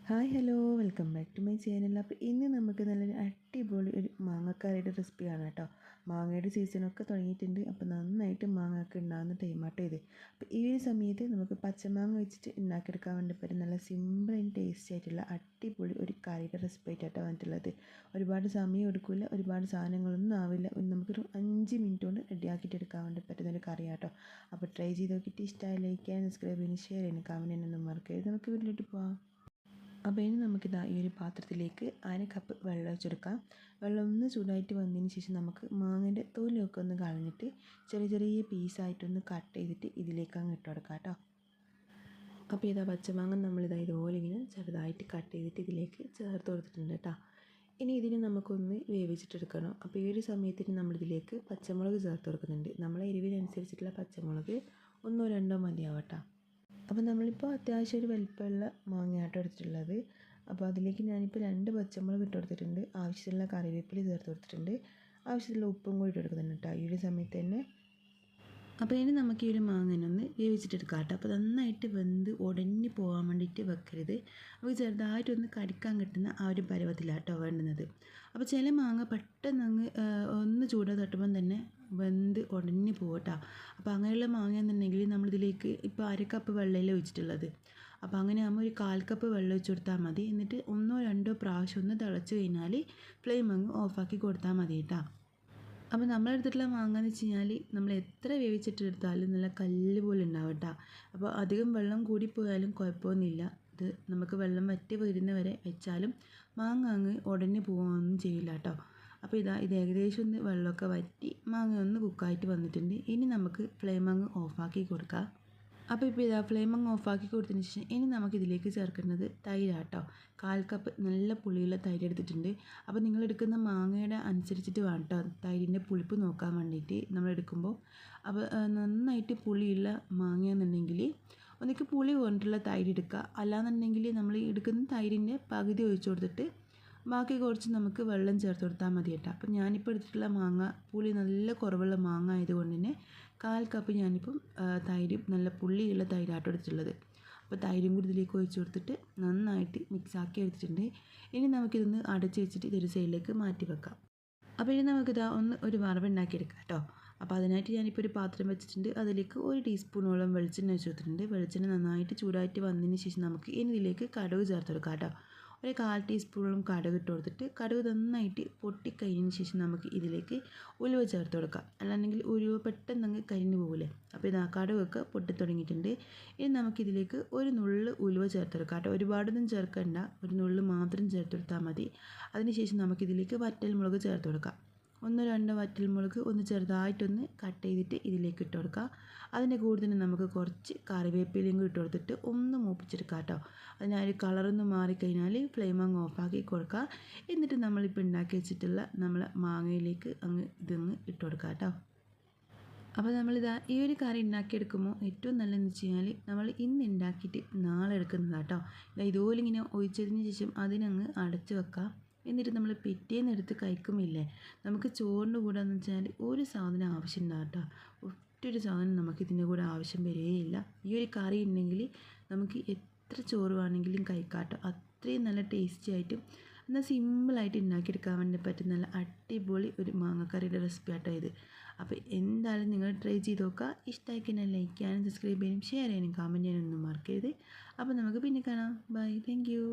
Hi hello welcome back to my channel. അപ്പോൾ ഇന്ന് നമുക്ക് നല്ലൊരു അടിപൊളി ഒരു മാങ്ങക്കറിയുടെ റെസിപ്പിയാണ് കേട്ടോ. മാങ്ങയുടെ സീസണൊക്കെ തുടങ്ങിയിട്ടുണ്ട്. അപ്പോൾ നന്നായിട്ട് മാങ്ങയൊക്കെ ഉണ്ടാകുന്ന ടൈമാട്ടോ ഇത്. അപ്പോൾ ഈ ഒരു സമയത്ത് നമുക്ക് പച്ചമാങ്ങ വെച്ചിട്ട് ഉണ്ടാക്കിയെടുക്കാൻ വേണ്ടി പറ്റും നല്ല സിമ്പിൾ ആൻഡ് ടേസ്റ്റി ആയിട്ടുള്ള അടിപൊളി ഒരു കറിയുടെ റെസിപ്പി ആയിട്ടാണ് വന്നിട്ടുള്ളത്. ഒരുപാട് സമയം എടുക്കില്ല, ഒരുപാട് സാധനങ്ങളൊന്നും ആവില്ല, നമുക്കൊരു 5 മിനിറ്റ് കൊണ്ട് റെഡിയാക്കിയിട്ട് എടുക്കാൻ വേണ്ടി പറ്റുന്നൊരു കറിയാട്ടോ. അപ്പോൾ ട്രൈ ചെയ്ത് നോക്കിയിട്ട് ഇഷ്ടമായി ലൈക്ക് ചെയ്യാൻ, സബ്സ്ക്രൈബ് ചെയ്യാൻ, ഷെയർ ചെയ്യാൻ, കമൻറ്റ് ചെയ്യാനൊന്നും മറക്കരുത്. നമുക്ക് വീട്ടിലോട്ട് പോവാം. അപ്പോൾ ഇനി നമുക്കിതാ ഈ ഒരു പാത്രത്തിലേക്ക് 1/2 കപ്പ് വെള്ളം ഒഴിച്ചെടുക്കാം. വെള്ളം ഒന്ന് ചൂടായിട്ട് വന്നതിന് ശേഷം നമുക്ക് മാങ്ങേൻ്റെ തൊലിയൊക്കെ ഒന്ന് കളഞ്ഞിട്ട് ചെറിയ ചെറിയ പീസായിട്ടൊന്ന് കട്ട് ചെയ്തിട്ട് ഇതിലേക്ക് അങ്ങ് ഇട്ട് കൊടുക്കാം കേട്ടോ. അപ്പോൾ ഇതാ പച്ചമാങ്ങ നമ്മളിതാ ഇതുപോലെ ഇങ്ങനെ ചെറുതായിട്ട് കട്ട് ചെയ്തിട്ട് ഇതിലേക്ക് ചേർത്ത് കൊടുത്തിട്ടുണ്ട് കേട്ടോ. ഇനി ഇതിന് നമുക്കൊന്ന് വേവിച്ചിട്ടെടുക്കണം. അപ്പോൾ ഈ ഒരു സമയത്തിന് നമ്മളിതിലേക്ക് പച്ചമുളക് ചേർത്ത് കൊടുക്കുന്നുണ്ട്. നമ്മളെ എരിവിനനുസരിച്ചിട്ടുള്ള പച്ചമുളക് 1-2 മതിയാവട്ടോ. അപ്പോൾ നമ്മളിപ്പോൾ അത്യാവശ്യം ഒരു വലിപ്പമുള്ള മാങ്ങയാട്ടോ എടുത്തിട്ടുള്ളത്. അപ്പോൾ അതിലേക്ക് ഞാനിപ്പോൾ 2 പച്ചമുളക് ഇട്ട് കൊടുത്തിട്ടുണ്ട്, ആവശ്യത്തിനുള്ള കറിവേപ്പില ചേർത്ത് കൊടുത്തിട്ടുണ്ട്, ആവശ്യത്തിലുള്ള ഉപ്പും കൂടി ഇട്ട് കൊടുക്കുന്നുണ്ട് കേട്ടോ ഈ ഒരു സമയത്ത് തന്നെ. അപ്പോൾ ഇനി നമുക്ക് ഈ ഒരു മാങ്ങനൊന്ന് വേവിച്ചിട്ടെടുക്കാം കേട്ടോ. അപ്പോൾ നന്നായിട്ട് വെന്ത് ഉടഞ്ഞ് പോകാൻ വേണ്ടിയിട്ട് വെക്കരുത്. നമുക്ക് ചെറുതായിട്ടൊന്ന് കടിക്കാൻ കിട്ടുന്ന ആ ഒരു പരുവത്തിലാട്ടോ വേണ്ടുന്നത്. അപ്പോൾ ചില മാങ്ങ പെട്ടെന്ന് അങ്ങ് ഒന്ന് ചൂട് തട്ടുമ്പം തന്നെ വെന്ത് ഉടഞ്ഞ് പോകട്ടോ. അപ്പോൾ അങ്ങനെയുള്ള മാങ്ങയെന്നുണ്ടെങ്കിൽ നമ്മളിതിലേക്ക് ഇപ്പോൾ 1/2 കപ്പ് വെള്ളമല്ലേ ഒഴിച്ചിട്ടുള്ളത്. അപ്പോൾ അങ്ങനെ ആകുമ്പോൾ ഒരു 1/4 കപ്പ് വെള്ളം ഒഴിച്ച് കൊടുത്താൽ മതി. എന്നിട്ട് 1-2 പ്രാവശ്യം ഒന്ന് തിളച്ച് കഴിഞ്ഞാൽ ഫ്ലെയിം അങ്ങ് ഓഫാക്കി കൊടുത്താൽ മതി കേട്ടോ. അപ്പോൾ നമ്മളെടുത്തിട്ടുള്ള മാങ്ങ എന്ന് വെച്ച് കഴിഞ്ഞാൽ നമ്മൾ എത്ര വേവിച്ചിട്ടെടുത്താലും നല്ല കല്ല് പോലെ ഉണ്ടാവും കേട്ടോ. അപ്പോൾ അധികം വെള്ളം കൂടിപ്പോയാലും കുഴപ്പമൊന്നുമില്ല. ഇത് നമുക്ക് വെള്ളം വറ്റി വരുന്നവരെ വെച്ചാലും മാങ്ങ അങ്ങ് ഉടഞ്ഞ് പോവുകയൊന്നും ചെയ്യില്ല കേട്ടോ. അപ്പോൾ ഇത് ഏകദേശം ഒന്ന് വെള്ളമൊക്കെ വറ്റി മാങ്ങ ഒന്ന് കുക്കായിട്ട് വന്നിട്ടുണ്ട്. ഇനി നമുക്ക് ഫ്ലെയിം അങ്ങ് ഓഫാക്കി കൊടുക്കാം. അപ്പോൾ ഇപ്പോൾ ഫ്ലെയിം അങ്ങ് ഓഫാക്കി കൊടുത്തതിന് ശേഷം ഇനി നമുക്കിതിലേക്ക് ചേർക്കേണ്ടത് തൈരാട്ടോ. 1/4 കപ്പ് നല്ല പുളിയുള്ള തൈര് എടുത്തിട്ടുണ്ട്. അപ്പോൾ നിങ്ങളെടുക്കുന്ന മാങ്ങയുടെ അനുസരിച്ചിട്ട് വേണം കേട്ടോ തൈരിൻ്റെ പുളിപ്പ് നോക്കാൻ വേണ്ടിയിട്ട് നമ്മളെടുക്കുമ്പോൾ. അപ്പോൾ നന്നായിട്ട് പുളിയുള്ള മാങ്ങയാണെന്നുണ്ടെങ്കിൽ ഒന്നിക്ക് പുളി കൊണ്ടുള്ള തൈര് എടുക്കുക. അല്ലാന്നുണ്ടെങ്കിൽ നമ്മൾ എടുക്കുന്ന തൈരിൻ്റെ പകുതി ഒഴിച്ചു കൊടുത്തിട്ട് ബാക്കി കുറച്ച് നമുക്ക് വെള്ളം ചേർത്ത് കൊടുത്താൽ മതി കേട്ടോ. അപ്പോൾ ഞാനിപ്പോൾ എടുത്തിട്ടുള്ള മാങ്ങ പുളി നല്ല കുറവുള്ള മാങ്ങ ആയതുകൊണ്ട് തന്നെ 1/4 കപ്പ് ഞാനിപ്പം തൈര് നല്ല പുളിയുള്ള തൈരാട്ടോ എടുത്തിട്ടുള്ളത്. അപ്പോൾ തൈരും കൂടി ഇതിലേക്ക് ഒഴിച്ച് കൊടുത്തിട്ട് നന്നായിട്ട് മിക്സാക്കി എടുത്തിട്ടുണ്ട്. ഇനി നമുക്കിതൊന്ന് അടച്ച് വെച്ചിട്ട് ഇതൊരു സൈഡിലേക്ക് മാറ്റി വെക്കാം. അപ്പോൾ ഇനി നമുക്കിതാ ഒരു വറവ് ഉണ്ടാക്കിയെടുക്കാം കേട്ടോ. അപ്പോൾ അതിനായിട്ട് ഞാനിപ്പോൾ ഒരു പാത്രം വെച്ചിട്ടുണ്ട്. അതിലേക്ക് 1 ടീസ്പൂണോളം വെളിച്ചെണ്ണ ഒഴിച്ച് കൊടുത്തിട്ടുണ്ട്. വെളിച്ചെണ്ണ നന്നായിട്ട് ചൂടായിട്ട് വന്നതിന് ശേഷം നമുക്ക് ഇനി ഇതിലേക്ക് കടുക് ചേർത്ത് കൊടുക്കാം കേട്ടോ. ഒരു 1/4 ടീസ്പൂണോളം കടുക് ഇട്ട് കൊടുത്തിട്ട് കടുക് നന്നായിട്ട് പൊട്ടിക്കഴിഞ്ഞതിന് ശേഷം നമുക്ക് ഇതിലേക്ക് ഉലുവ ചേർത്ത് കൊടുക്കാം. അല്ലാണ്ടെങ്കിൽ ഉലുവ പെട്ടെന്ന് അങ്ങ് കരിഞ്ഞു പോകില്ലേ. അപ്പോൾ കടുകൊക്കെ പൊട്ടിത്തുടങ്ങിയിട്ടുണ്ട്. ഇനി നമുക്കിതിലേക്ക് ഒരു നുള്ള് ഉലുവ ചേർത്ത് കൊടുക്കാം കേട്ടോ. ഒരുപാടൊന്നും ചേർക്കണ്ട, ഒരു നുള്ള് മാത്രം ചേർത്ത് കൊടുത്താൽ മതി. അതിനുശേഷം നമുക്കിതിലേക്ക് വറ്റൽമുളക് ചേർത്ത് കൊടുക്കാം. 1-2 വറ്റൽമുളക് ഒന്ന് ചെറുതായിട്ടൊന്ന് കട്ട് ചെയ്തിട്ട് ഇതിലേക്ക് ഇട്ട് കൊടുക്കുക. അതിൻ്റെ കൂടെ തന്നെ നമുക്ക് കുറച്ച് കറിവേപ്പിലയും കൂടി ഇട്ട് കൊടുത്തിട്ട് ഒന്ന് മൂപ്പിച്ചെടുക്കാം കേട്ടോ. അതിന് ഒരു കളറൊന്ന് മാറിക്കഴിഞ്ഞാൽ ഫ്ലെയിം അങ്ങ് ഓഫാക്കി കൊടുക്കുക. എന്നിട്ട് നമ്മളിപ്പോൾ ഉണ്ടാക്കി വെച്ചിട്ടുള്ള നമ്മളെ മാങ്ങയിലേക്ക് ഇതൊന്ന് ഇട്ട് കൊടുക്കാം കേട്ടോ. അപ്പോൾ ഈ ഒരു കറി ഉണ്ടാക്കിയെടുക്കുമ്പോൾ ഏറ്റവും നല്ലതെന്ന് വെച്ച് കഴിഞ്ഞാൽ നമ്മൾ ഇന്ന് ഉണ്ടാക്കിയിട്ട് നാളെ എടുക്കുന്നതാണ് കേട്ടോ. ഇതുപോലെ ഇങ്ങനെ ഒഴിച്ചതിന് ശേഷം അതിനങ്ങ് അടച്ച് വെക്കാം. എന്നിട്ട് നമ്മൾ പിറ്റേന്ന് എടുത്ത് കഴിക്കുമില്ലേ, നമുക്ക് ചോറിൻ്റെ കൂടെ എന്ന് വെച്ചാൽ ഒരു സാധനം ആവശ്യമുണ്ടാകും കേട്ടോ. ഒറ്റൊരു സാധനം നമുക്ക് ഇതിൻ്റെ കൂടെ ആവശ്യം വരികയില്ല. ഈ ഒരു കറി ഉണ്ടെങ്കിൽ നമുക്ക് എത്ര ചോറ് വേണമെങ്കിലും കഴിക്കാം കേട്ടോ. അത്രയും നല്ല ടേസ്റ്റി ആയിട്ടും എന്നാൽ സിമ്പിളായിട്ട് ഉണ്ടാക്കിയെടുക്കാൻ വേണ്ടി പറ്റുന്ന നല്ല അടിപൊളി ഒരു മാങ്ങക്കറിയുടെ റെസിപ്പി ആട്ടോ ഇത്. അപ്പോൾ എന്തായാലും നിങ്ങൾ ട്രൈ ചെയ്ത് നോക്കുക. ഇഷ്ടമായിക്കഴിഞ്ഞാൽ ലൈക്ക് ചെയ്യാനും സബ്സ്ക്രൈബ് ചെയ്യാനും ഷെയർ ചെയ്യാനും കമൻറ്റ് ചെയ്യാനൊന്നും മറക്കരുത്. അപ്പോൾ നമുക്ക് പിന്നെ കാണാം. Bye, thank U.